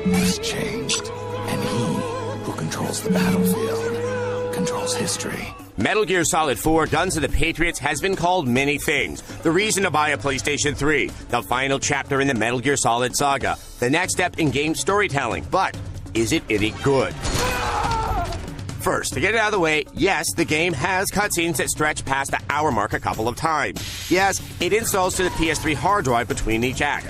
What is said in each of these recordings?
Has changed, and he who controls the battlefield controls history. Metal Gear Solid 4 Guns of the Patriots has been called many things. The reason to buy a PlayStation 3, the final chapter in the Metal Gear Solid saga, the next step in game storytelling. But is it any good? First, to get it out of the way, yes, the game has cutscenes that stretch past the hour mark a couple of times. Yes, it installs to the PS3 hard drive between each act.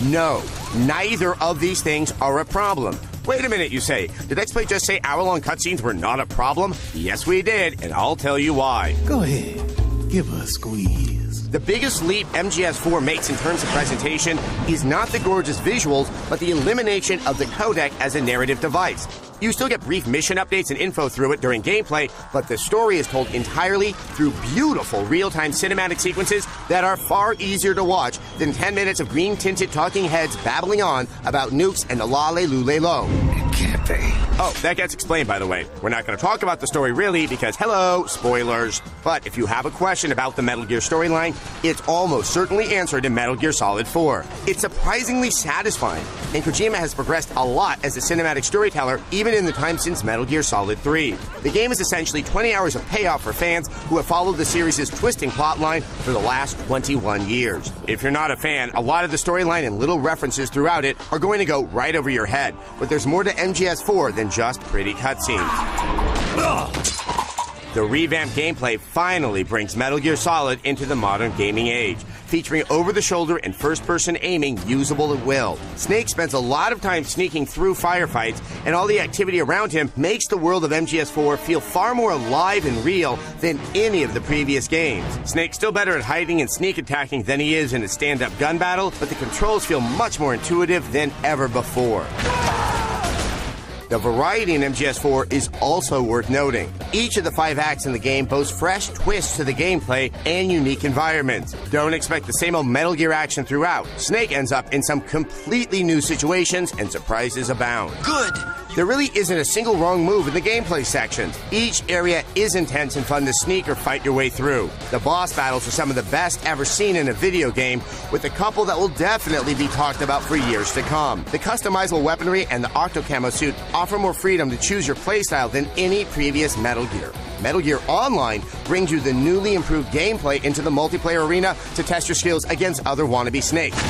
No, neither of these things are a problem. Wait a minute, you say. Did XPlay just say hour-long cutscenes were not a problem? Yes, we did, and I'll tell you why. Go ahead, give her a squeeze. The biggest leap MGS4 makes in terms of presentation is not the gorgeous visuals, but the elimination of the codec as a narrative device. You still get brief mission updates and info through it during gameplay, but the story is told entirely through beautiful real-time cinematic sequences that are far easier to watch than 10 minutes of green-tinted talking heads babbling on about nukes and the la-le-lu-le-lo. It can't be. Oh, that gets explained, by the way. We're not going to talk about the story really because, hello, spoilers. But if you have a question about the Metal Gear storyline, it's almost certainly answered in Metal Gear Solid 4. It's surprisingly satisfying, and Kojima has progressed a lot as a cinematic storyteller, even in the time since Metal Gear Solid 3. The game is essentially 20 hours of payoff for fans who have followed the series' twisting plotline for the last 21 years. If you're not a fan, a lot of the storyline and little references throughout it are going to go right over your head, but there's more to MGS4 than just pretty cutscenes. The revamped gameplay finally brings Metal Gear Solid into the modern gaming age, featuring over-the-shoulder and first-person aiming usable at will. Snake spends a lot of time sneaking through firefights, and all the activity around him makes the world of MGS4 feel far more alive and real than any of the previous games. Snake's still better at hiding and sneak attacking than he is in a stand-up gun battle, but the controls feel much more intuitive than ever before. The variety in MGS4 is also worth noting. Each of the 5 acts in the game boasts fresh twists to the gameplay and unique environments. Don't expect the same old Metal Gear action throughout. Snake ends up in some completely new situations, and surprises abound. Good! There really isn't a single wrong move in the gameplay sections. Each area is intense and fun to sneak or fight your way through. The boss battles are some of the best ever seen in a video game, with a couple that will definitely be talked about for years to come. The customizable weaponry and the Octo-Camo suit offer more freedom to choose your playstyle than any previous Metal Gear. Metal Gear Online brings you the newly improved gameplay into the multiplayer arena to test your skills against other wannabe Snakes.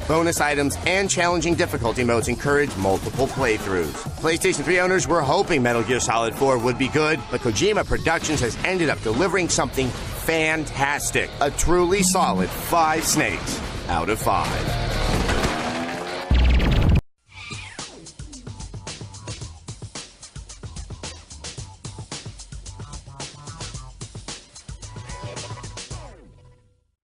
Bonus items and challenging difficulty modes encourage multiple playthroughs. PlayStation 3 owners were hoping Metal Gear Solid 4 would be good, but Kojima Productions has ended up delivering something fantastic. A truly solid 5 Snakes out of 5.